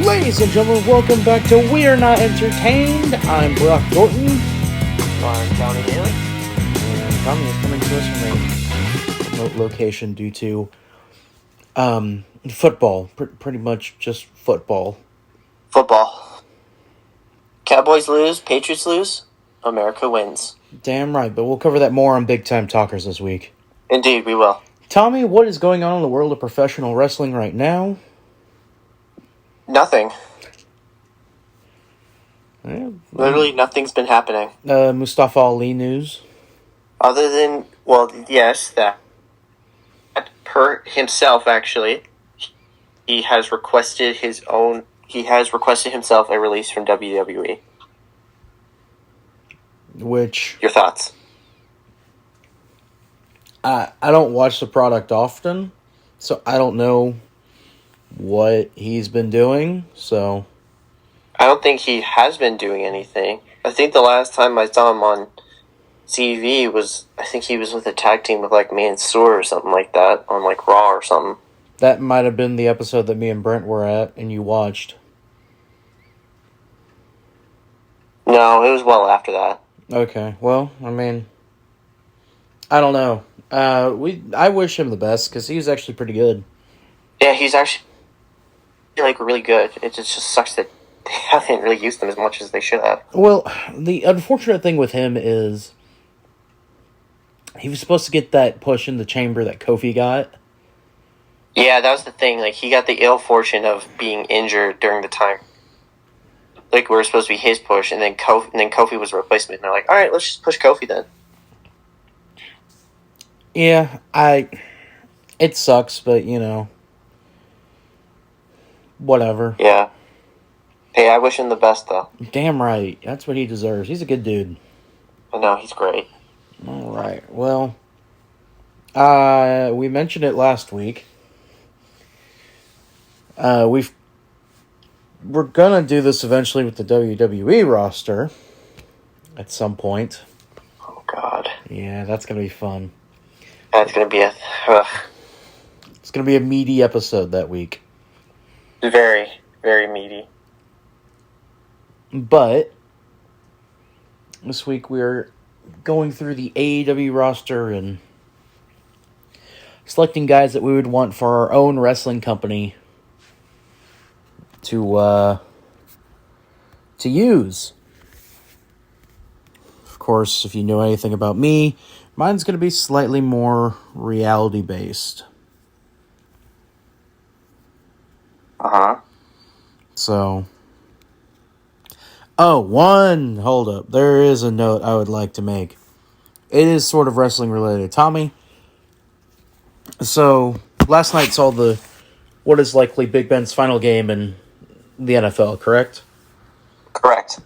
Ladies and gentlemen, welcome back to We Are Not Entertained. I'm Brock Thornton. I'm Tommy Haley. And Tommy is coming to us from a remote location due to football. Pretty much just football. Football. Cowboys lose, Patriots lose, America wins. Damn right, but we'll cover that more on Big Time Talkers this week. Indeed, we will. Tommy, what is going on in the world of professional wrestling right now? Nothing. Yeah, Literally nothing's been happening. Mustafa Ali news. Other than, well, yes, that per himself, actually, he has requested himself a release from WWE. Which, Your thoughts? I don't watch the product often, so I don't know what he's been doing, so... I don't think he has been doing anything. I think the last time I saw him on TV was, I think he was with a tag team with, like, Mansoor or something like that, on, like, Raw or something. That might have been the episode that me and Brent were at, and you watched. No, it was well after that. Okay, well, I mean... I don't know. I wish him the best, because he's actually pretty good. Yeah, he's actually, like, really good. It just sucks that they haven't really used him as much as they should have. Well, the unfortunate thing with him is he was supposed to get that push in the chamber that Kofi got. Yeah, that was the thing. Like, he got the ill fortune of being injured during the time. Like, we were supposed to be his push, and then Kofi was a replacement. And they're like, all right, let's just push Kofi then. Yeah, it sucks, but, you know, whatever. Yeah. Hey, I wish him the best, though. Damn right. That's what he deserves. He's a good dude. I know, he's great. All right. Well, we mentioned it last week. We're gonna do this eventually with the WWE roster at some point. Oh, God. Yeah, that's gonna be fun. That's going to be It's gonna be a meaty episode that week. very, very meaty. But this week we're going through the AEW roster and selecting guys that we would want for our own wrestling company to use. Of course, if you know anything about me, mine's going to be slightly more reality-based. Uh-huh. So... hold up. There is a note I would like to make. It is sort of wrestling related. Tommy, so last night saw what is likely Big Ben's final game in the NFL, correct? Correct.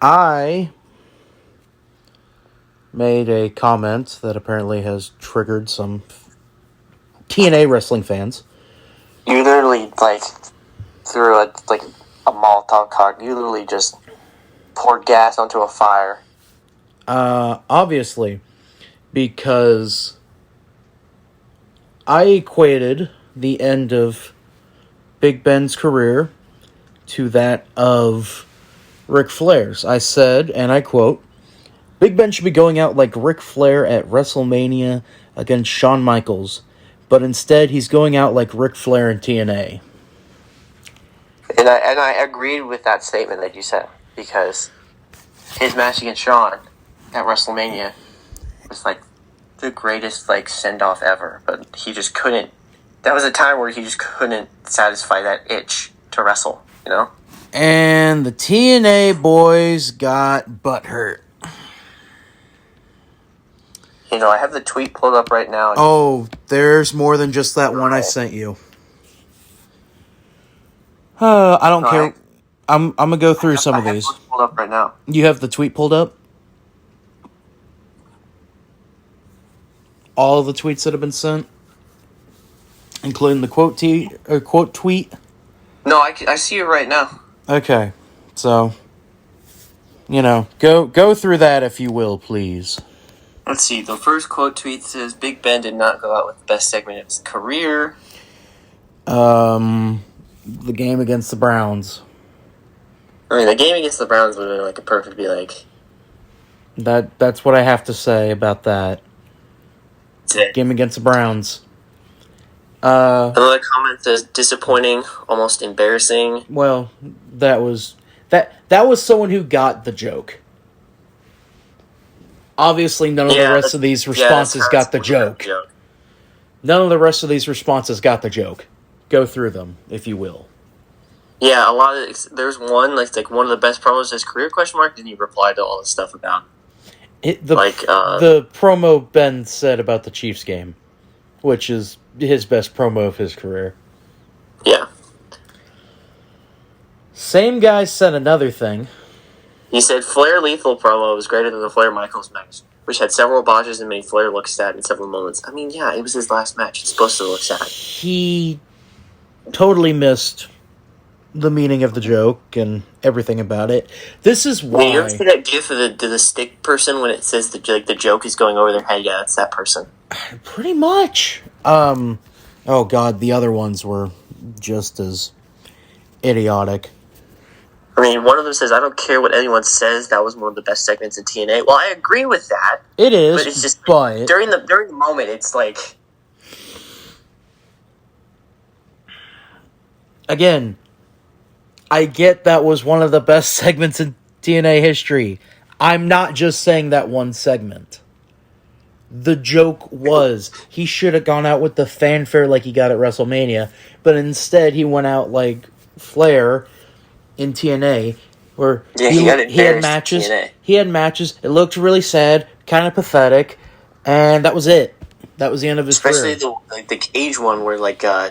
I made a comment that apparently has triggered some TNA wrestling fans. You literally, like, threw a Molotov cocktail. You literally just poured gas onto a fire. Obviously, because I equated the end of Big Ben's career to that of Ric Flair's. I said, and I quote, Big Ben should be going out like Ric Flair at WrestleMania against Shawn Michaels, but instead he's going out like Ric Flair in TNA. And I agreed with that statement that you said, because his match against Shawn at WrestleMania was, like, the greatest, like, send-off ever, but he just couldn't. That was a time where he just couldn't satisfy that itch to wrestle, you know? And the TNA boys got butthurt. You know, I have the tweet pulled up right now. Oh, there's more than just that one I sent you. I don't care. I'm gonna go through some of these. Pulled up right now. You have the tweet pulled up? All of the tweets that have been sent? Including the quote tweet? No, I see it right now. Okay. So, you know, go through that if you will, please. Let's see. The first quote tweet says, Big Ben did not go out with the best segment of his career. The game against the Browns. I mean, the game against the Browns would have been like a perfect be like. That's what I have to say about that. That's it. Game against the Browns. Another comment says disappointing, almost embarrassing. Well, that was someone who got the joke. Obviously, none of the rest of these responses got the joke. None of the rest of these responses got the joke. Go through them, if you will. Yeah, a lot of there's one like one of the best promos of his career? Didn't he reply to all this stuff about the promo Ben said about the Chiefs game, which is his best promo of his career. Yeah. Same guy said another thing. He said Flair Lethal promo was greater than the Flair Michaels match, which had several botches and made Flair look sad in several moments. I mean, yeah, it was his last match. It's supposed to look sad. He totally missed the meaning of the joke and everything about it. This is why. You ever see that gif of the stick person when it says the joke is going over their head? Yeah, that's that person. Pretty much. Oh god, the other ones were just as idiotic. I mean, one of them says, "I don't care what anyone says. That was one of the best segments in TNA." Well, I agree with that. It is, but it's just but during the moment, it's like again. I get that was one of the best segments in TNA history. I'm not just saying that one segment. The joke was he should have gone out with the fanfare like he got at WrestleMania, but instead he went out like Flair in TNA, where he had matches. He had matches. It looked really sad, kind of pathetic, and that was it. That was the end of his career. Especially the cage one where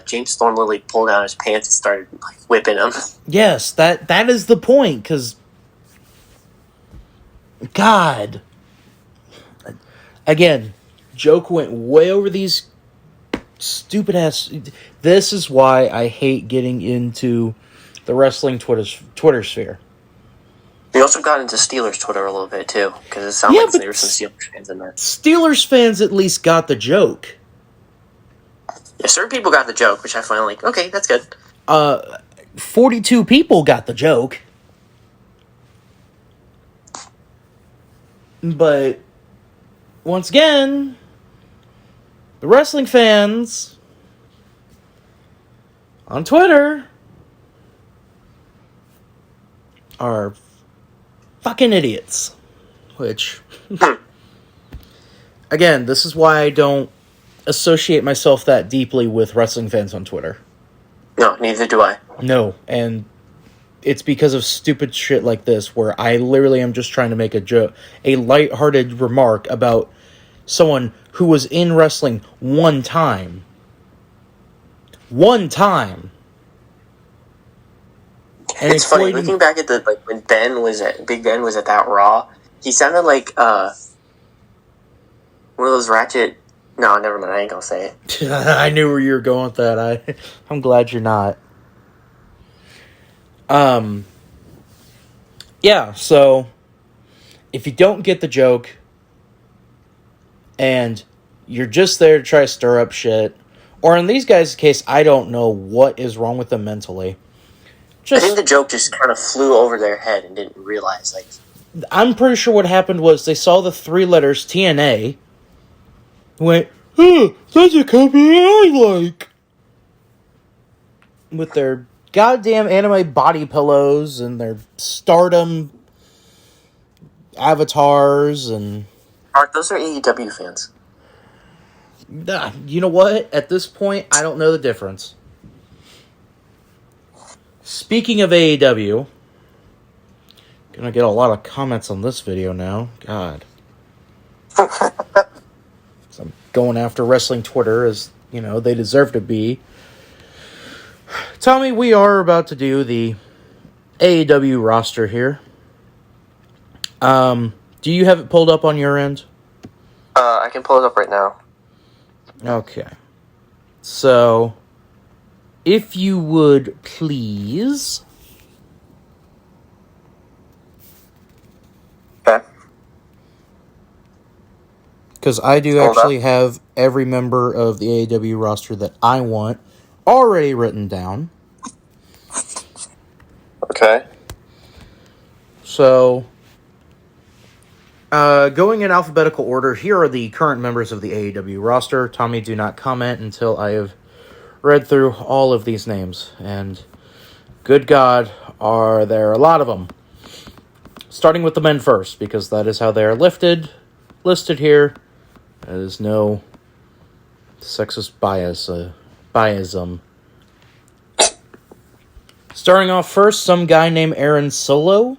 James Storm literally pulled down his pants and started whipping him. Yes, that is the point, because God, again, joke went way over these stupid ass. This is why I hate getting into the wrestling Twitter sphere. We also got into Steelers Twitter a little bit too, because it sounded like there were some Steelers fans in there. Steelers fans at least got the joke. Yeah, certain people got the joke, which I find like, okay, that's good. 42 people got the joke. But once again, the wrestling fans on Twitter are fucking idiots. Which, again, this is why I don't associate myself that deeply with wrestling fans on Twitter. No, neither do I. No, and it's because of stupid shit like this where I literally am just trying to make a joke, a lighthearted remark about someone who was in wrestling one time. One time. And it's funny, looking back at when Big Ben was at that Raw, he sounded like one of those ratchet. No, never mind. I ain't gonna say it. I knew where you were going with that. I'm glad you're not. Yeah. So, if you don't get the joke, and you're just there to try to stir up shit, or in these guys' case, I don't know what is wrong with them mentally. I think the joke just kind of flew over their head and didn't realize. I'm pretty sure what happened was they saw the 3 letters TNA. Went, oh, that's a company I like. With their goddamn anime body pillows and their Stardom avatars and... Mark, those are AEW fans. You know what? At this point, I don't know the difference. Speaking of AEW, gonna get a lot of comments on this video now. God. So I'm going after wrestling Twitter as, they deserve to be. Tommy, we are about to do the AEW roster here. Do you have it pulled up on your end? I can pull it up right now. Okay. So, if you would please... Okay. Because I do actually have every member of the AEW roster that I want already written down. Okay. So, going in alphabetical order, here are the current members of the AEW roster. Tommy, do not comment until I have read through all of these names. And good God, are there a lot of them. Starting with the men first, because that is how they are listed here. There is no sexist biasm. Starting off first, some guy named Aaron Solo.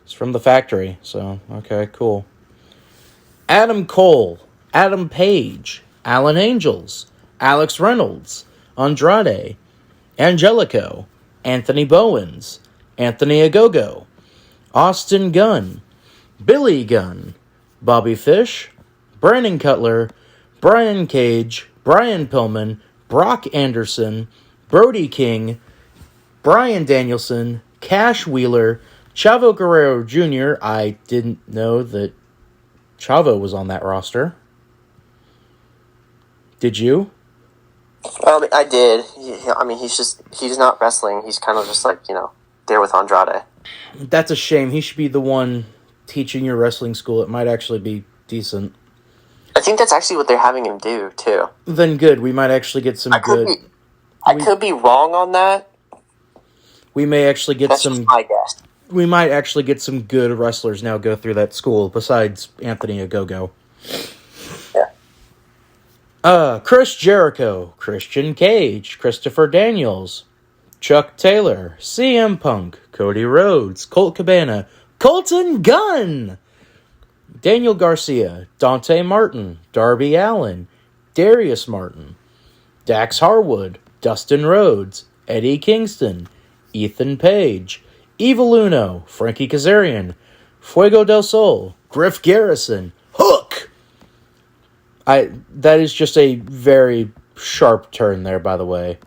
He's from the factory, so okay, cool. Adam Cole, Adam Page, Alan Angels, Alex Reynolds, Andrade, Angelico, Anthony Bowens, Anthony Agogo, Austin Gunn, Billy Gunn, Bobby Fish, Brandon Cutler, Brian Cage, Brian Pillman, Brock Anderson, Brody King, Brian Danielson, Cash Wheeler, Chavo Guerrero Jr. I didn't know that Chavo was on that roster. Did you? I did. He's not wrestling. He's kind of just like, there with Andrade. That's a shame. He should be the one teaching your wrestling school. It might actually be decent. I think that's actually what they're having him do, too. Then good. We might actually get some good... I could be wrong on that. We may actually get that's some... Just my guess. We might actually get some good wrestlers now go through that school, besides Anthony Agogo. Yeah. Chris Jericho, Christian Cage, Christopher Daniels, Chuck Taylor, CM Punk, Cody Rhodes, Colt Cabana, Colton Gunn, Daniel Garcia, Dante Martin, Darby Allin, Darius Martin, Dax Harwood, Dustin Rhodes, Eddie Kingston, Ethan Page, Evil Uno, Frankie Kazarian, Fuego del Sol, Griff Garrison, Hook. That is just a very sharp turn there, by the way.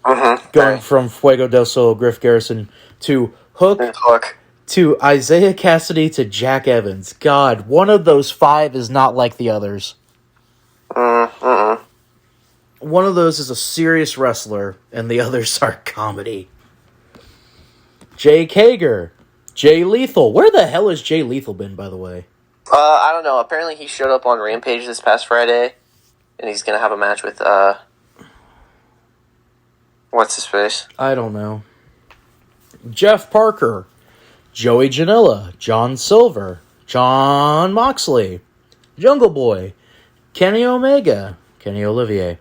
Mm-hmm. Going from Fuego del Sol, Griff Garrison, to Hook, to Isaiah Cassidy, to Jack Evans. God, one of those five is not like the others. Mm-mm. One of those is a serious wrestler, and the others are comedy. Jake Hager, Jay Lethal. Where the hell has Jay Lethal been, by the way? I don't know. Apparently he showed up on Rampage this past Friday, and he's going to have a match with, what's his face? I don't know. Jeff Parker, Joey Janela, John Silver, John Moxley, Jungle Boy, Kenny Omega, Kenny Olivier,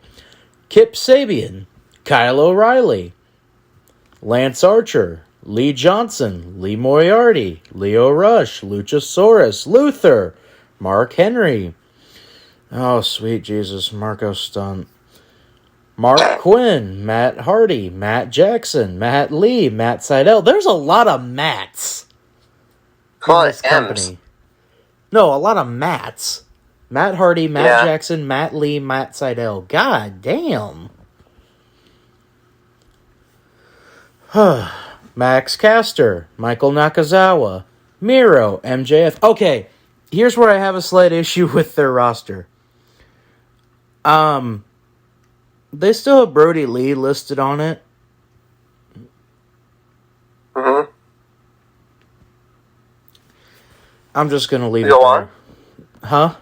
Kip Sabian, Kyle O'Reilly, Lance Archer, Lee Johnson, Lee Moriarty, Leo Rush, Luchasaurus, Luther, Mark Henry. Oh, sweet Jesus, Marco Stunt. Mark Quinn, Matt Hardy, Matt Jackson, Matt Lee, Matt Seidel. There's a lot of Matts in this company. No, a lot of Matts. Matt Hardy, Matt Jackson, Matt Lee, Matt Seidel. God damn. Max Caster, Michael Nakazawa, Miro, MJF. Okay, here's where I have a slight issue with their roster. They still have Brody Lee listed on it. Mm-hmm. I'm just gonna leave it Go there. on. Huh?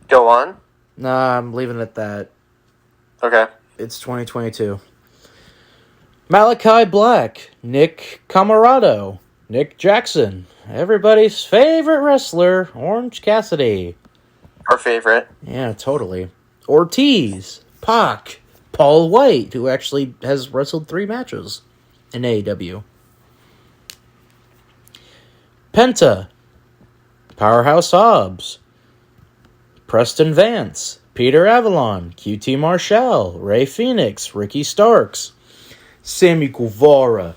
Go on? Nah, I'm leaving it at that. Okay. It's 2022. Malachi Black, Nick Camarado, Nick Jackson, everybody's favorite wrestler, Orange Cassidy. Our favorite. Yeah, totally. Ortiz, Pac, Paul White, who actually has wrestled 3 matches in AEW. Penta, Powerhouse Hobbs, Preston Vance, Peter Avalon, QT Marshall, Ray Phoenix, Ricky Starks, Sammy Guevara,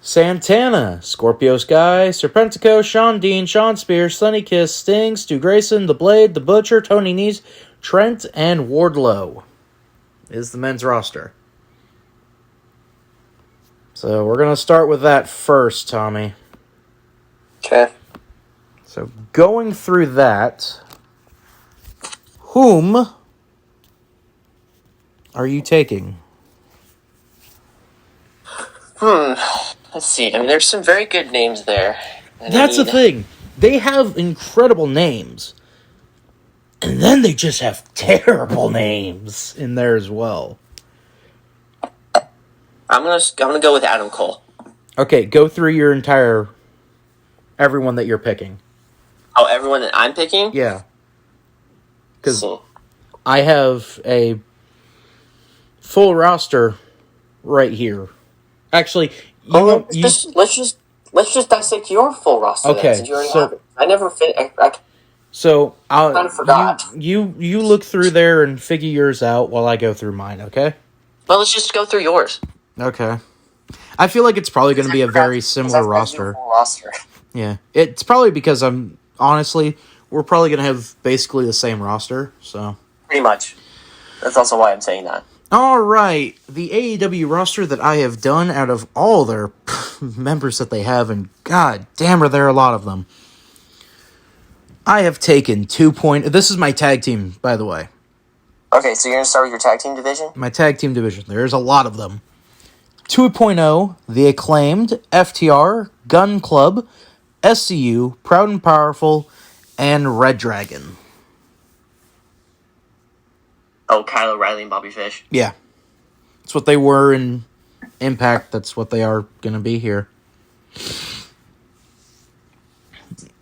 Santana, Scorpio Sky, Serpentico, Sean Dean, Sean Spears, Sonny Kiss, Sting, Stu Grayson, The Blade, The Butcher, Tony Nese, Trent, and Wardlow is the men's roster. So we're going to start with that first, Tommy. Okay. So going through that, whom are you taking? Let's see. I mean, there's some very good names there. That's the thing. They have incredible names. And then they just have terrible names in there as well. I'm gonna go with Adam Cole. Okay, go through your entire... everyone that you're picking. Oh, everyone that I'm picking? Yeah. Because I have a full roster right here. Actually, let's just dissect your full roster. Okay, then, since you already have it. I never fit. So I kind of forgot. You look through there and figure yours out while I go through mine. Okay. Well, let's just go through yours. Okay. I feel like it's probably going to be a very similar roster. roster. Yeah, it's probably because we're probably going to have basically the same roster. So pretty much. That's also why I'm saying that. All right, the AEW roster that I have done out of all their members that they have, and god damn are there a lot of them. I have taken 2 This is my tag team, by the way. Okay, so you're going to start with your tag team division? My tag team division. There's a lot of them. 2.0, The Acclaimed, FTR, Gun Club, SCU, Proud and Powerful, and Red Dragon. Oh, Kyle O'Reilly and Bobby Fish. Yeah. That's what they were in Impact. That's what they are going to be here.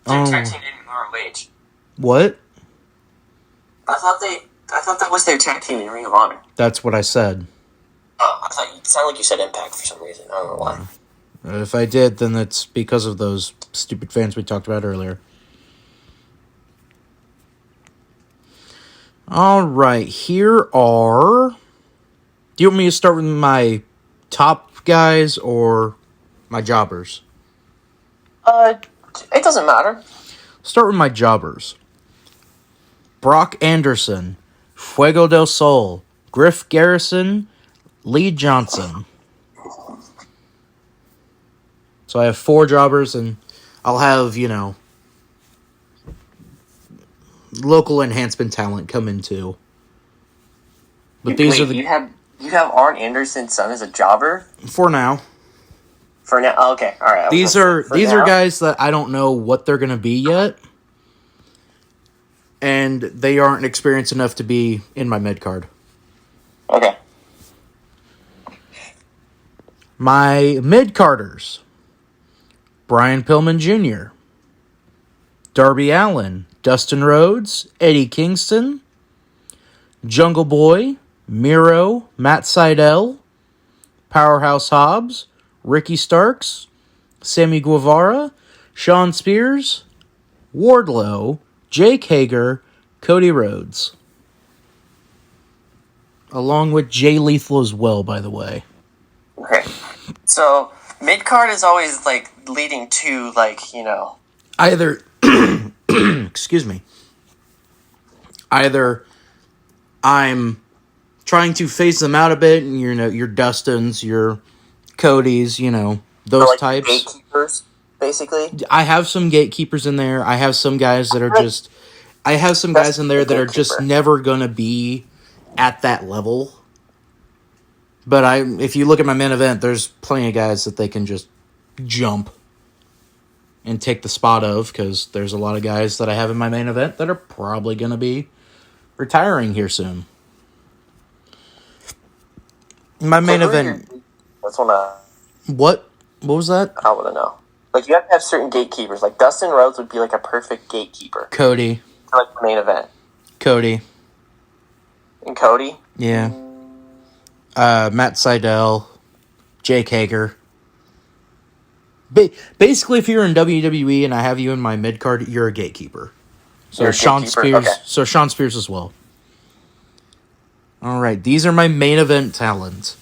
Tag team in ROH. What? I thought that was their tag team in Ring of Honor. That's what I said. Oh, I thought it sounded like you said Impact for some reason. I don't know why. If I did, then it's because of those stupid fans we talked about earlier. Alright, here are... Do you want me to start with my top guys or my jobbers? It doesn't matter. Start with my jobbers. Brock Anderson, Fuego del Sol, Griff Garrison, Lee Johnson. So I have 4 jobbers, and I'll have, local enhancement talent come in too. But these are the... You have Arn Anderson's son as a jobber? For now. For now? Oh, okay, alright. These are guys that I don't know what they're going to be yet. And they aren't experienced enough to be in my mid card. Okay. My mid-carders. Brian Pillman Jr., Darby Allin, Dustin Rhodes, Eddie Kingston, Jungle Boy, Miro, Matt Sydal, Powerhouse Hobbs, Ricky Starks, Sammy Guevara, Sean Spears, Wardlow, Jake Hager, Cody Rhodes. Along with Jay Lethal as well, by the way. Okay. So, mid-card is always, leading to, Either... excuse me. Either I'm trying to phase them out a bit, and your Dustins, your Codys, those types. Gatekeepers, basically. I have some gatekeepers in there. I have some guys that are just... I have some guys in there that are just never going to be at that level. But if you look at my main event, there's plenty of guys that they can just jump and take the spot of, because there's a lot of guys that I have in my main event that are probably going to be retiring here soon. My main event... That's what What? What was that? I want to know. You have to have certain gatekeepers. Dustin Rhodes would be a perfect gatekeeper. Cody. For the main event. Cody. And Cody? Yeah. Matt Sydal. Jake Hager. Basically, if you're in WWE and I have you in my mid card, you're a gatekeeper. So Sean Spears. Okay. So Sean Spears as well. All right, these are my main event talents.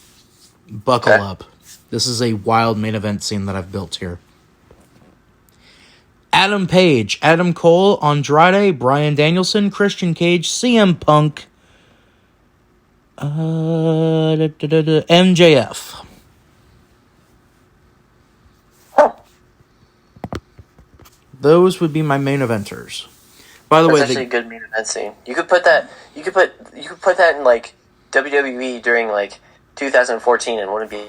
Buckle up. This is a wild main event scene that I've built here. Adam Page, Adam Cole, Andrade, Bryan Danielson, Christian Cage, CM Punk, MJF. Those would be my main eventers. By the way, that's actually a good main event scene. You could put that in WWE during 2014 and wouldn't be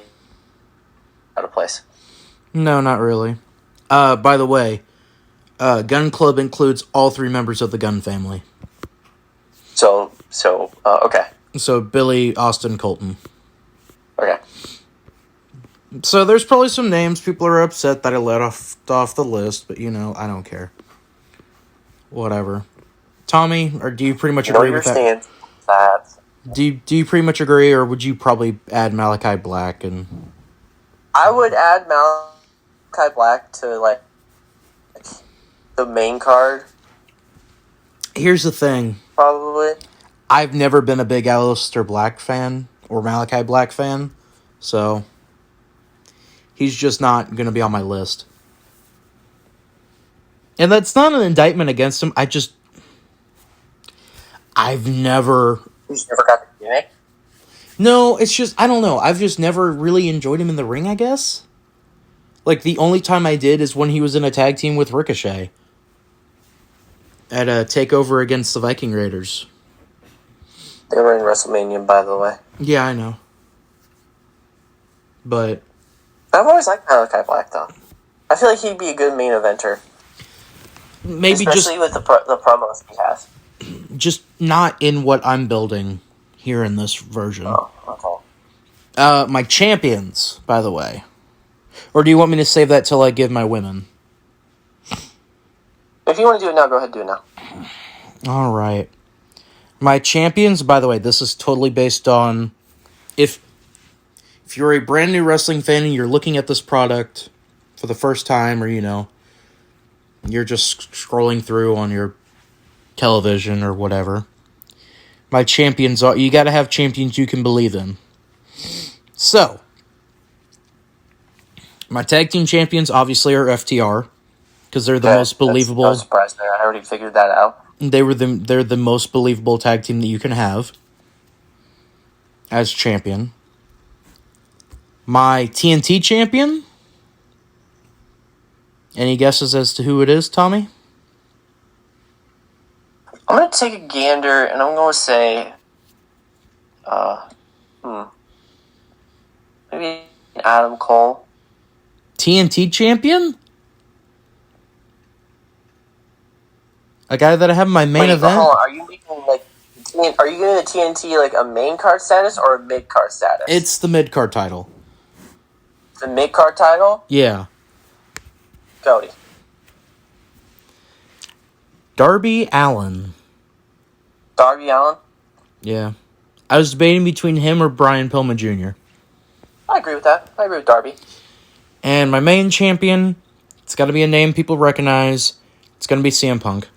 out of place. No, not really. By the way, Gun Club includes all 3 members of the Gun family. Okay. So Billy, Austin, Colton. Okay. So there's probably some names people are upset that I let off the list, but I don't care. Whatever. Tommy, or do you pretty much agree with that? Do you pretty much agree, or would you probably add Malachi Black? And I would add Malachi Black to like the main card. Here's the thing. Probably. I've never been a big Aleister Black fan or Malachi Black fan, so he's just not going to be on my list. And that's not an indictment against him. I've never... You just never got the gimmick? No, it's just, I don't know. I've just never really enjoyed him in the ring, I guess. Like, the only time I did is when he was in a tag team with Ricochet. At a takeover against the Viking Raiders. They were in WrestleMania, by the way. Yeah, I know. But... I've always liked Malachi Black, though. I feel like he'd be a good main eventer. Maybe especially with the promos he has. Just not in what I'm building here in this version. Oh, okay. My champions, by the way. Or do you want me to save that till I give my women? If you want to do it now, go ahead and do it now. All right. My champions, by the way, this is totally based on... If you're a brand new wrestling fan and you're looking at this product for the first time, or, you're just scrolling through on your television or whatever, my champions are... You gotta have champions you can believe in. So, my tag team champions obviously are FTR, because they're the most believable. No surprise there. I already figured that out. They're the most believable tag team that you can have as champion. My TNT champion? Any guesses as to who it is, Tommy? I'm going to take a gander, and I'm going to say... Maybe Adam Cole. TNT champion? A guy that I have in my main event? Hold on. Are you making, are you giving the TNT, a main card status or a mid card status? It's the mid card title. The mid card title? Yeah. Cody. Darby Allin. Darby Allin? Yeah. I was debating between him or Brian Pillman Jr. I agree with that. I agree with Darby. And my main champion, it's got to be a name people recognize. It's going to be CM Punk.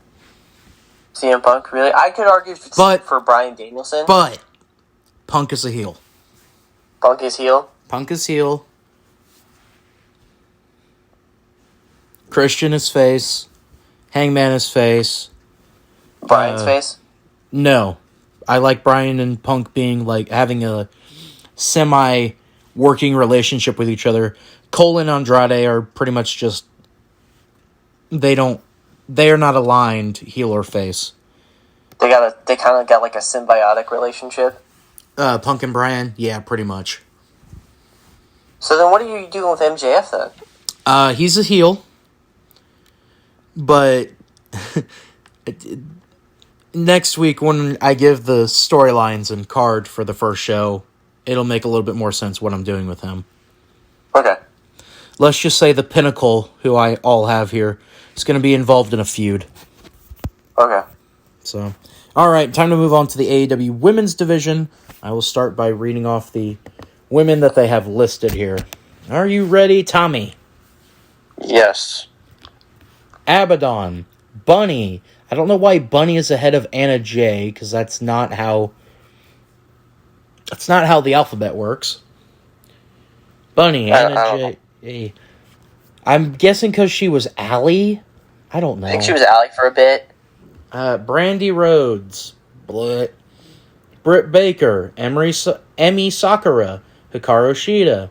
CM Punk, really? I could argue for Bryan Danielson. But Punk is a heel. Punk is heel? Punk is heel. Christian is face. Hangman is face. Bryan's face? No. I like Bryan and Punk being having a semi-working relationship with each other. Cole and Andrade are pretty much just... They are not aligned, heel or face. They kind of got a symbiotic relationship? Punk and Bryan? Yeah, pretty much. So then what are you doing with MJF then? He's a heel. But next week when I give the storylines and card for the first show, it'll make a little bit more sense what I'm doing with him. Okay. Let's just say the Pinnacle, who I all have here, is going to be involved in a feud. Okay. So, all right, time to move on to the AEW Women's Division. I will start by reading off the women that they have listed here. Are you ready, Tommy? Yes. Abaddon, Bunny. I don't know why Bunny is ahead of Anna Jay, because that's not how the alphabet works. Bunny, Anna Jay. I'm guessing because she was Allie? I don't know. I think she was Allie for a bit. Brandy Rhodes. Blit. Britt Baker. Emi Sakura. Hikaru Shida.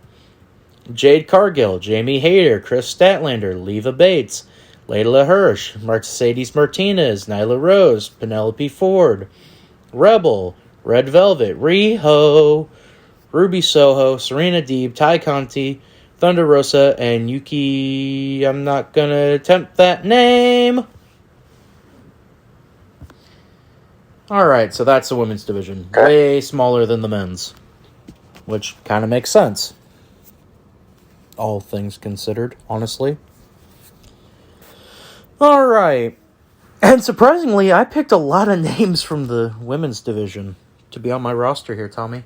Jade Cargill. Jamie Hayter. Chris Statlander. Leva Bates. Layla Hirsch. Mercedes Martinez. Nyla Rose. Penelope Ford. Rebel. Red Velvet. Riho. Ruby Soho. Serena Deeb. Ty Conti. Thunder Rosa, and Yuki... I'm not going to attempt that name. Alright, so that's the women's division. Okay. Way smaller than the men's. Which kind of makes sense. All things considered, honestly. Alright. And surprisingly, I picked a lot of names from the women's division to be on my roster here, Tommy.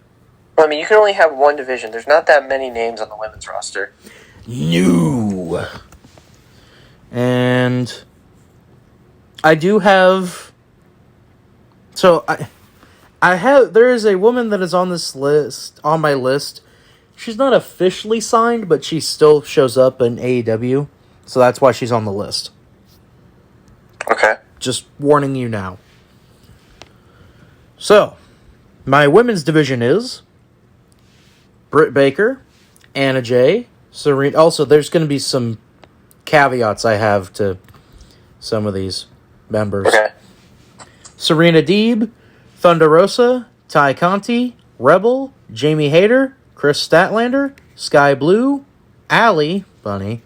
Well, I mean, you can only have one division. There's not that many names on the women's roster. No. And I do have... So, there is a woman that is on this list, on my list. She's not officially signed, but she still shows up in AEW. So that's why she's on the list. Okay. Just warning you now. So, my women's division is Britt Baker, Anna Jay, Serena. Also, there's going to be some caveats I have to some of these members. Okay. Serena Deeb, Thunder Rosa, Ty Conti, Rebel, Jamie Hayter, Chris Statlander, Sky Blue, Allie, Bunny,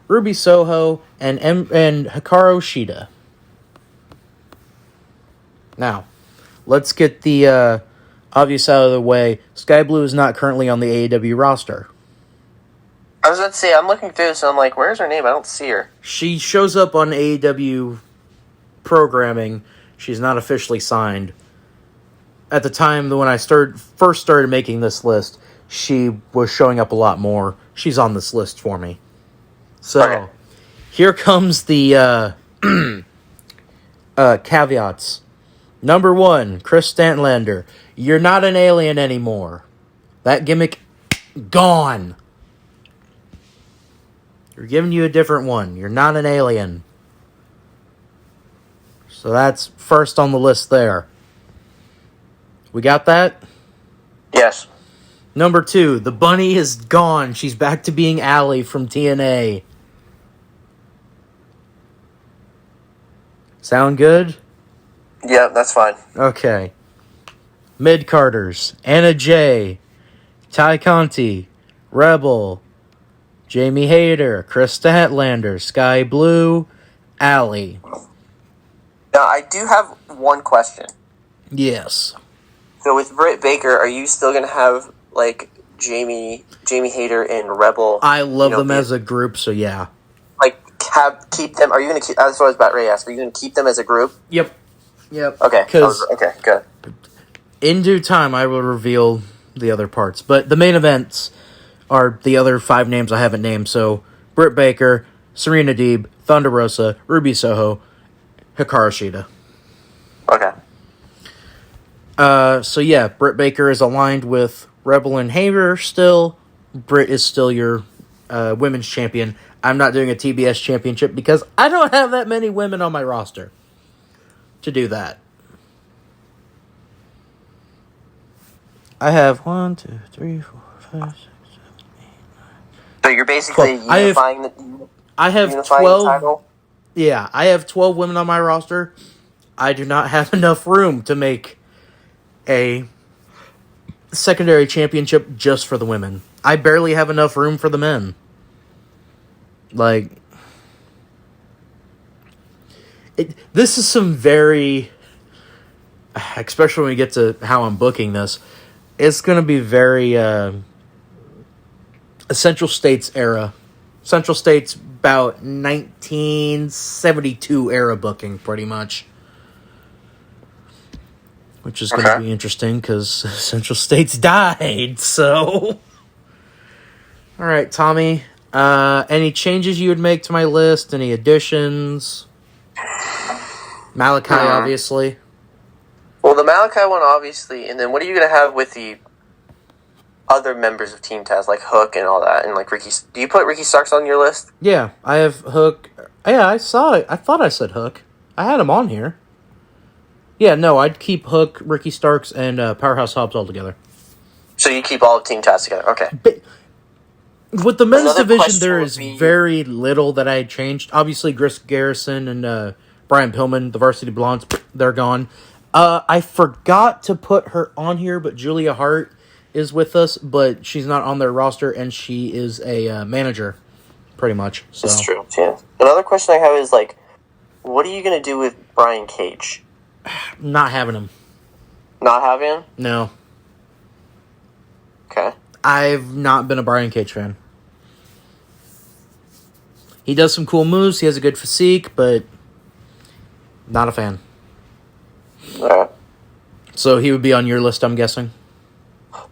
Ruby Soho, and Hikaru Shida. Now, let's get the obvious out of the way. Sky Blue is not currently on the AEW roster. I was about to say, I'm looking through this and I'm like, where's her name? I don't see her. She shows up on AEW programming. She's not officially signed. At the time when I first started making this list, she was showing up a lot more. She's on this list for me. So, Okay. Here comes the caveats. Number 1, Chris Statlander. You're not an alien anymore. That gimmick, gone. We're giving you a different one. You're not an alien. So that's first on the list there. We got that? Yes. Number 2, the bunny is gone. She's back to being Allie from TNA. Sound good? Yeah, that's fine. Okay. Mid-Carters. Anna Jay. Ty Conti. Rebel. Jamie Hayter. Chris Statlander. Sky Blue. Allie. Now, I do have one question. Yes. So with Britt Baker, are you still going to have, like, Jamie Hayter and Rebel? I love them as a group, so yeah. Like, keep them... Are you going to keep... That's what I was about ready to ask. Are you going to keep them as a group? Yep. Okay. Okay, good. In due time, I will reveal the other parts. But the main events are the other 5 names I haven't named. So, Britt Baker, Serena Deeb, Thunder Rosa, Ruby Soho, Hikaru Shida. Okay. So yeah, Britt Baker is aligned with Rebel and Haver still. Britt is still your women's champion. I'm not doing a TBS championship because I don't have that many women on my roster to do that. I have 1, 2, 3, 4, 5, 6, 7, 8, 9. So you're basically unifying the unifying 12. the title? Yeah, I have 12 women on my roster. I do not have enough room to make a secondary championship just for the women. I barely have enough room for the men. Like, this is some very, especially when we get to how I'm booking this, it's going to be very Central States era. Central States about 1972 era booking, pretty much. Which is going to be interesting because Central States died, so... Alright, Tommy. Any changes you would make to my list? Any additions? Malachi, obviously. Well, the Malachi one, obviously, and then what are you going to have with the other members of Team Taz, like Hook and all that, and like Ricky... Do you put Ricky Starks on your list? Yeah, I have Hook. Yeah, I saw it. I thought I said Hook. I had him on here. Yeah, no, I'd keep Hook, Ricky Starks, and Powerhouse Hobbs all together. So you keep all of Team Taz together, okay. But with the men's Another division, there is question would be- very little that I had changed. Obviously, Chris Garrison and Brian Pillman, the Varsity Blondes, they're gone. I forgot to put her on here, but Julia Hart is with us, but she's not on their roster, and she is a manager, pretty much. So That's true. Yeah. Another question I have is like, what are you gonna do with Brian Cage? not having him. Not having him? No, Okay. I've not been a Brian Cage fan. He does some cool moves. He has a good physique, but not a fan. All right. So he would be on your list, I'm guessing?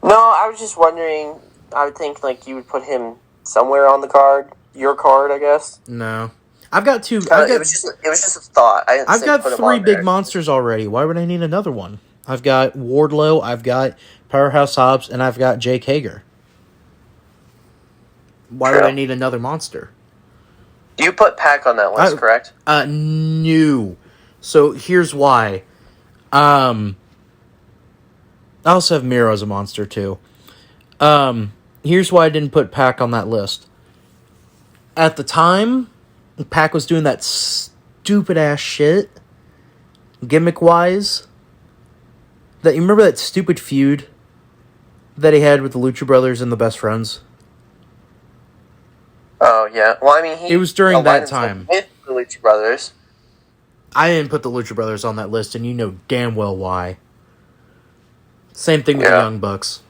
No, I was just wondering. I would think like you would put him somewhere on the card. Your card, I guess. No. I've got two. It was just a thought. I've got 3 big monsters already. Why would I need another one? I've got Wardlow, I've got Powerhouse Hobbs, and I've got Jake Hager. Why would I need another monster? You put Pac on that list, correct? No. So here's why. I also have Miro as a monster too. Here's why I didn't put Pac on that list. At the time, Pac was doing that stupid ass shit, gimmick wise. That you remember that stupid feud that he had with the Lucha Brothers and the Best Friends? Oh yeah. Well, I mean, it was during that time with the Lucha Brothers. I didn't put the Lucha Brothers on that list, and you know damn well why. Same thing with the Young Bucks.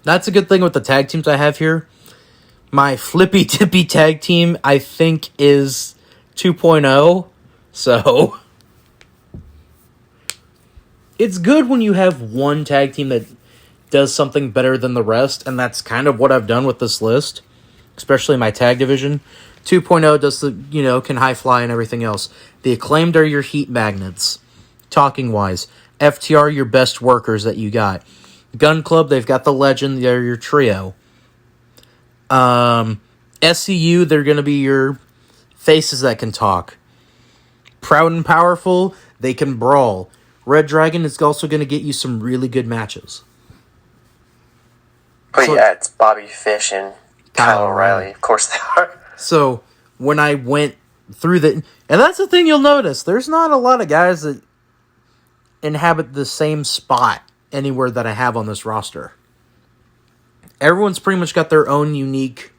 That's a good thing with the tag teams I have here. My flippy tippy tag team, I think, is 2.0. So it's good when you have one tag team that does something better than the rest, and that's kind of what I've done with this list, especially my tag division. 2.0 does can high fly and everything else. The Acclaimed are your heat magnets, talking wise. FTR, your best workers that you got. Gun Club, they've got the Legend, they're your trio. SCU, they're going to be your faces that can talk. Proud and Powerful, they can brawl. Red Dragon is also going to get you some really good matches. But yeah, it's Bobby Fish and Kyle O'Reilly. Of course they are. So, when I went through and that's the thing you'll notice, there's not a lot of guys that inhabit the same spot anywhere that I have on this roster. Everyone's pretty much got their own unique...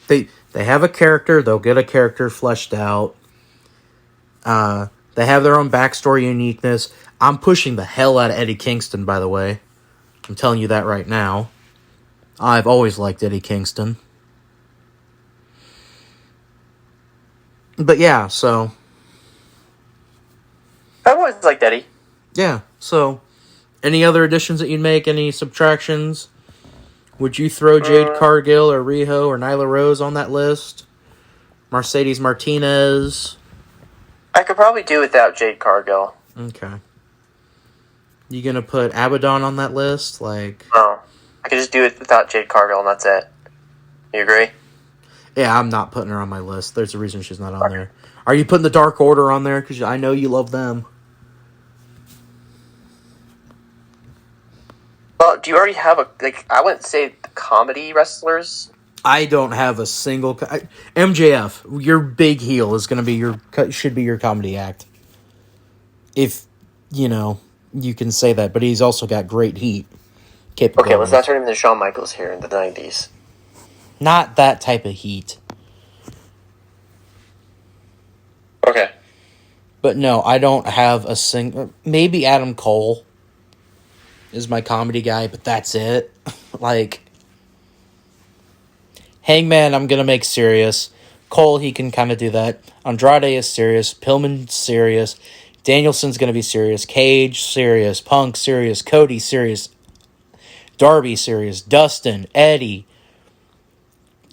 They have a character, they'll get a character fleshed out. They have their own backstory uniqueness. I'm pushing the hell out of Eddie Kingston, by the way. I'm telling you that right now. I've always liked Eddie Kingston. But yeah, so... I've always liked Eddie. Yeah, so... Any other additions that you'd make? Any subtractions? Would you throw Jade Cargill or Riho or Nyla Rose on that list? Mercedes Martinez? I could probably do without Jade Cargill. Okay. You gonna put Abaddon on that list? Like... No. I could just do it without Jade Cargill and that's it. You agree? Yeah, I'm not putting her on my list. There's a reason she's not on there. Are you putting the Dark Order on there? Because I know you love them. Well, do you already have I wouldn't say comedy wrestlers. I don't have a single... MJF, your big heel is going to be should be your comedy act. If, you can say that. But he's also got great heat. Okay, let's not turn him into Shawn Michaels here in the 90s. Not that type of heat. Okay. But no, I don't have a single... Maybe Adam Cole is my comedy guy, but that's it. Hangman, I'm going to make serious. Cole, he can kind of do that. Andrade is serious. Pillman's serious. Danielson's going to be serious. Cage, serious. Punk, serious. Cody, serious. Darby, serious. Dustin, Eddie,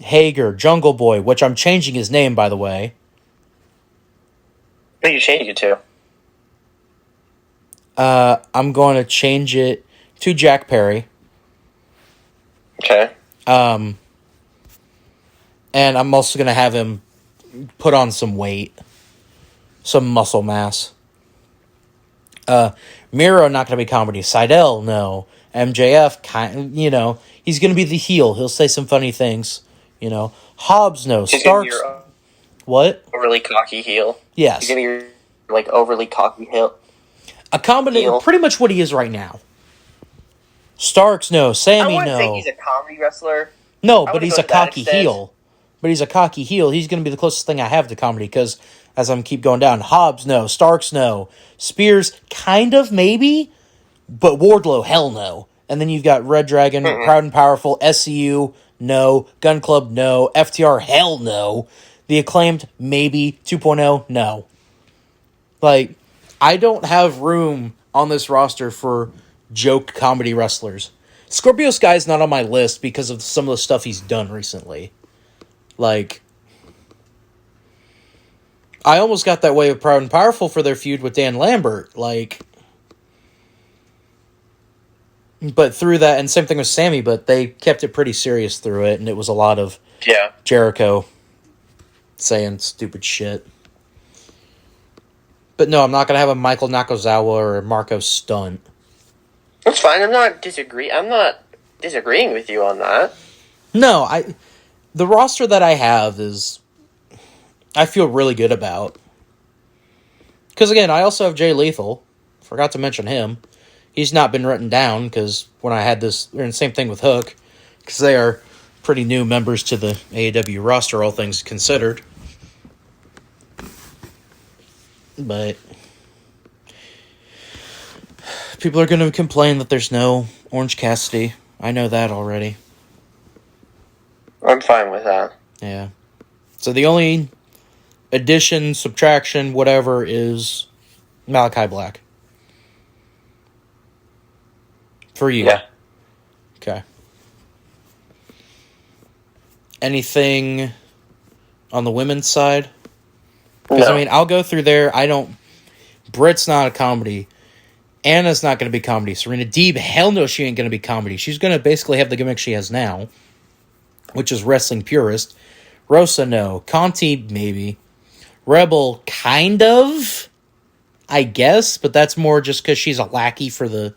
Hager, Jungle Boy, which I'm changing his name, by the way. What are you changing it to? I'm going to change it to Jack Perry. Okay. And I'm also going to have him put on some weight. Some muscle mass. Miro, not going to be comedy. Seidel, no. MJF, he's going to be the heel. He'll say some funny things. Hobbs, no. Starks. What? Overly cocky heel. Yes. He's going to be overly cocky heel. A combination, pretty much what he is right now. Starks, no. I Sammy, wouldn't say no. he's a comedy wrestler. No, I but wouldn't he's go a to that cocky extent. heel. But he's a cocky heel. He's going to be the closest thing I have to comedy because as I'm keep going down, Hobbs, no. Starks, no. Spears, kind of, maybe. But Wardlow, hell no. And then you've got Red Dragon, Mm-mm. Proud and Powerful, SCU, no. Gun Club, no. FTR, hell no. The Acclaimed, maybe. 2.0, no. Like, I don't have room on this roster for joke comedy wrestlers. Scorpio Sky's not on my list because of some of the stuff he's done recently. Like, I almost got that way with Proud and Powerful for their feud with Dan Lambert. Like, but through that, and same thing with Sammy, but they kept it pretty serious through it, and it was a lot of Jericho saying stupid shit. But no, I'm not going to have a Michael Nakazawa or a Marco Stunt. That's fine. I'm not disagreeing with you on that. No, the roster that I have is I feel really good about. Because again, I also have Jay Lethal. Forgot to mention him. He's not been written down because when I had this, and same thing with Hook, because they are pretty new members to the AEW roster, all things considered. But people are going to complain that there's no Orange Cassidy. I know that already. I'm fine with that. Yeah. So the only addition, subtraction, whatever is Malachi Black. For you. Yeah. Okay. Anything on the women's side? Because, No. I mean, I'll go through there. Britt's not a comedy. Anna's not going to be comedy. Serena Deeb, hell no, she ain't going to be comedy. She's going to basically have the gimmick she has now, which is wrestling purist. Rosa, no. Conti, maybe. Rebel, kind of, I guess, but that's more just because she's a lackey for the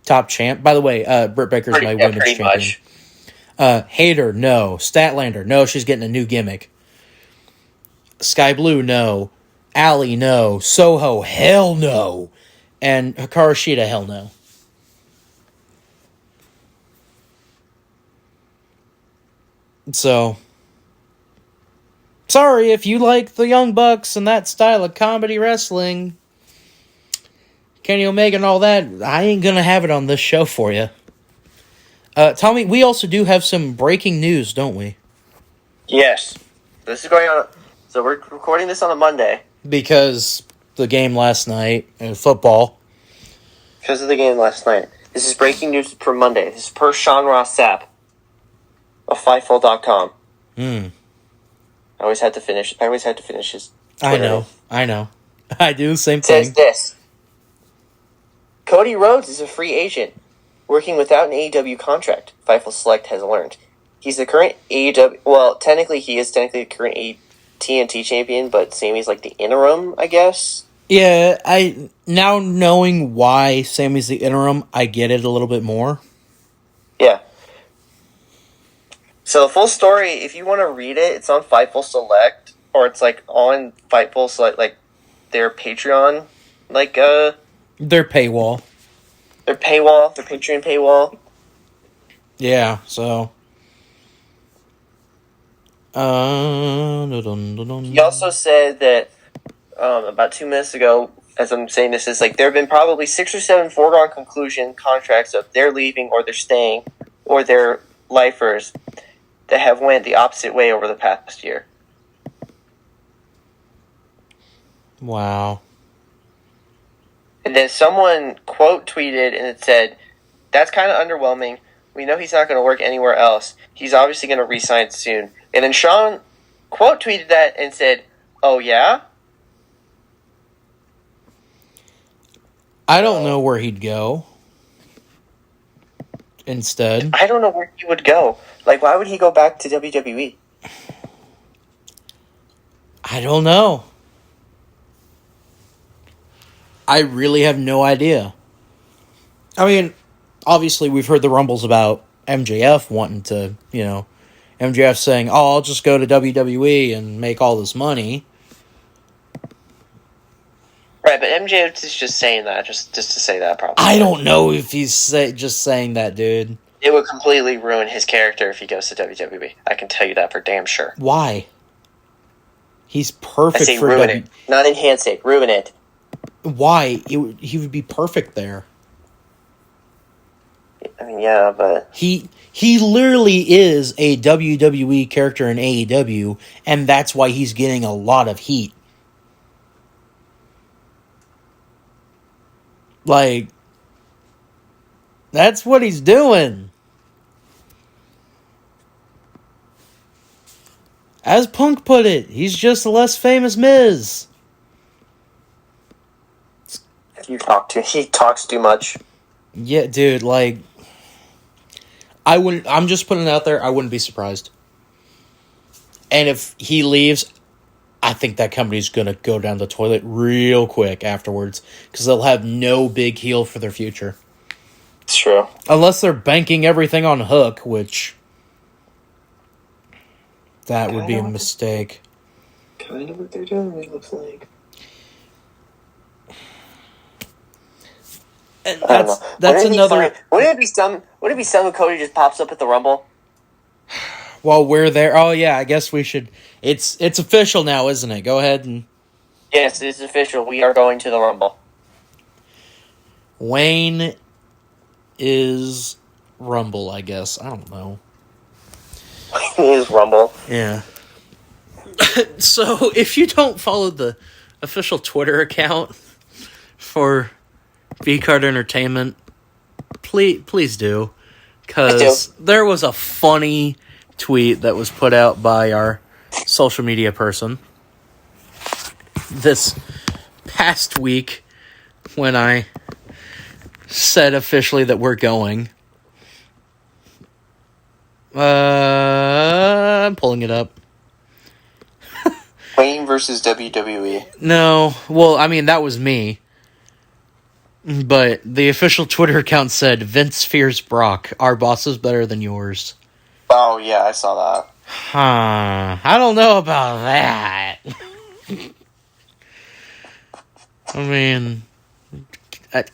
top champ. By the way, Britt Baker's my women's champion. Much. Hayter, no. Statlander, no, she's getting a new gimmick. Sky Blue, no. Allie, no. Soho, hell no. And Hikaru Shida, hell no. So, sorry if you like the Young Bucks and that style of comedy wrestling. Kenny Omega and all that, I ain't gonna have it on this show for you. Tommy, we also do have some breaking news, don't we? Yes. This is going on. So we're recording this on a Monday. Because the game last night, football. Because of the game last night. This is breaking news for Monday. This is per Sean Ross Sapp of Fightful.com. I always had to finish his Twitter. I know. I do the same It says thing. this. Cody Rhodes is a free agent, working without an AEW contract, Fightful Select has learned. He's the current AEW... Well, he is technically the current TNT champion, but Sammy's like the interim, I guess. Yeah, now knowing why Sammy's the interim, I get it a little bit more. Yeah. So the full story, if you want to read it, it's on Fightful Select, or it's like on Fightful Select, like their Patreon, like Their paywall. their paywall, their Patreon paywall. Yeah, so. He also said that about 2 minutes ago, as I'm saying this, is like there have been probably 6 or 7 foregone conclusion contracts of they're leaving or they're staying or they're lifers that have went the opposite way over the past year. Wow. And then someone quote tweeted and it said, "That's kind of underwhelming. We know he's not going to work anywhere else. He's obviously going to re-sign soon." And then Sean quote tweeted that and said, "Oh yeah?" I don't know where he'd go. Instead. I don't know where he would go. Like, why would he go back to WWE? I don't know. I really have no idea. I mean, obviously we've heard the rumbles about MJF wanting to, MJF saying, "Oh, I'll just go to WWE and make all this money." Right, but MJF is just saying that, just to say that probably. I don't know if he's just saying that, dude. It would completely ruin his character if he goes to WWE. I can tell you that for damn sure. Why? He's perfect I say for ruin it. Not enhance it. Ruin it. Why? He would be perfect there. I mean, yeah, but... He literally is a WWE character in AEW, and that's why he's getting a lot of heat. Like, that's what he's doing. As Punk put it, he's just a less famous Miz. He talks too much. Yeah, dude, like, I'm just putting it out there, I wouldn't be surprised. And if he leaves, I think that company's going to go down the toilet real quick afterwards, because they'll have no big heel for their future. It's true. Unless they're banking everything on Hook, which... that would be a mistake. Kind of what they're doing, it looks like. And that's another... Wouldn't it be some when Cody just pops up at the Rumble? While we're there... Oh, yeah, I guess we should... It's official now, isn't it? Go ahead and... Yes, it's official. We are going to the Rumble. WANE is Rumble, I guess. I don't know. WANE is Rumble. Yeah. So, if you don't follow the official Twitter account for V-Card Entertainment, please do. Because there was a funny tweet that was put out by our social media person this past week when I said officially that we're going. I'm pulling it up. WANE versus WWE. No, well, I mean, that was me. But the official Twitter account said, Vince fears Brock. Our boss is better than yours. Oh, yeah, I saw that. Huh. I don't know about that. I mean,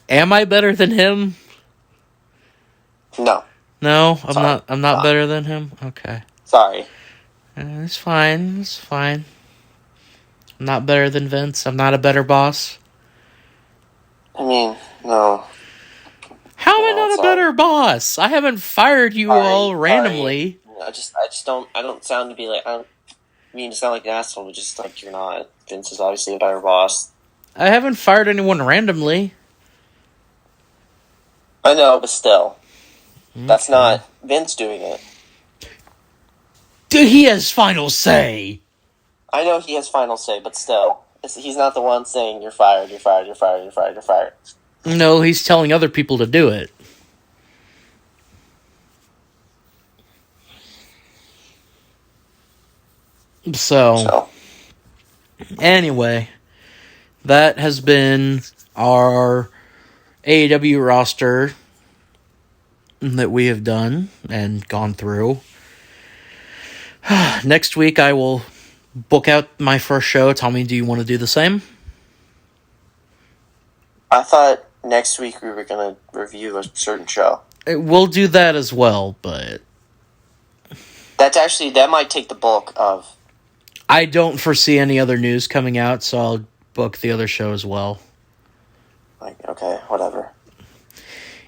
am I better than him? No. No, Sorry. I'm not better than him? Okay. Sorry. It's fine. I'm not better than Vince. I'm not a better boss. I mean, no. How am I not a better boss? I haven't fired you all randomly. I just don't. I don't sound to be like. I don't mean to sound like an asshole, but just like you're not. Vince is obviously a better boss. I haven't fired anyone randomly. I know, but still, that's not Vince doing it. Dude, he has final say. I know he has final say, but still, he's not the one saying you're fired, you're fired, you're fired, you're fired, you're fired. No, he's telling other people to do it. So, anyway, that has been our AEW roster that we have done and gone through. Next week, I will book out my first show. Tommy, do you want to do the same? I thought next week we were going to review a certain show. We'll do that as well, but... that might take the bulk of... I don't foresee any other news coming out, so I'll book the other show as well. Okay, whatever.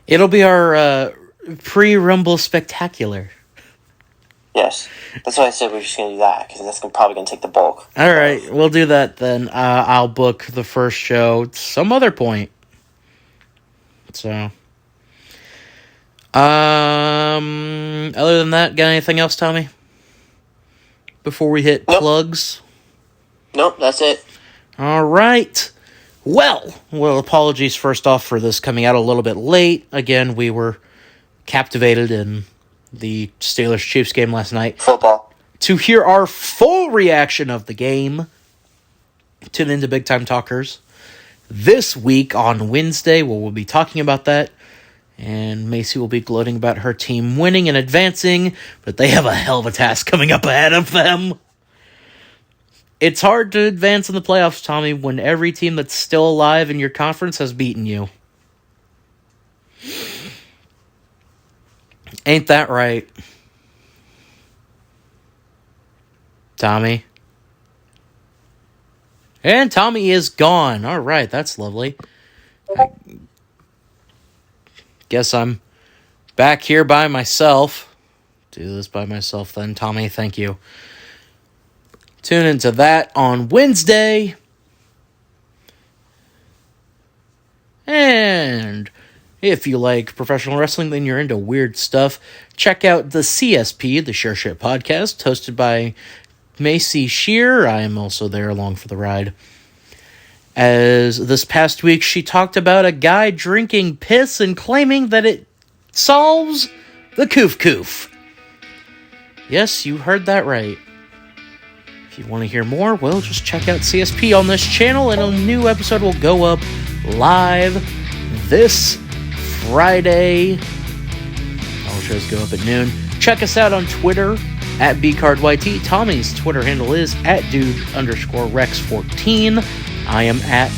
It'll be our pre-Rumble Spectacular. Yes. That's why I said we're just going to do that, because that's probably going to take the bulk. All right, we'll do that then. I'll book the first show at some other point. So... other than that, got anything else, Tommy? Before we hit plugs? Nope, that's it. All right. Well, apologies first off for this coming out a little bit late. Again, we were captivated in the Steelers-Chiefs game last night. Football. To hear our full reaction of the game, tune into Big Time Talkers this week on Wednesday, where we'll be talking about that. And Macy will be gloating about her team winning and advancing, but they have a hell of a task coming up ahead of them. It's hard to advance in the playoffs, Tommy, when every team that's still alive in your conference has beaten you. Ain't that right? Tommy? And Tommy is gone. All right, that's lovely. I guess I'm back here by myself. Do this by myself then, Tommy. Thank you. Tune into that on Wednesday. And if you like professional wrestling, then you're into weird stuff, check out the CSP, the Share Shit podcast, hosted by Macy Shear. I am also there along for the ride. As this past week, she talked about a guy drinking piss and claiming that it solves the coof. Yes, you heard that right. If you want to hear more, well, just check out CSP on this channel, and a new episode will go up live this Friday. All shows go up at noon. Check us out on Twitter at BCardYT. Tommy's Twitter handle is @dude_rex14. I am at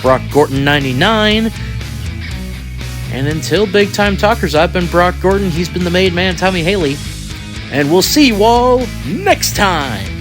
Brock Gorton 99. And until Big Time Talkers, I've been Brock Gordon. He's been the made man, Tommy Haley. And we'll see you all next time.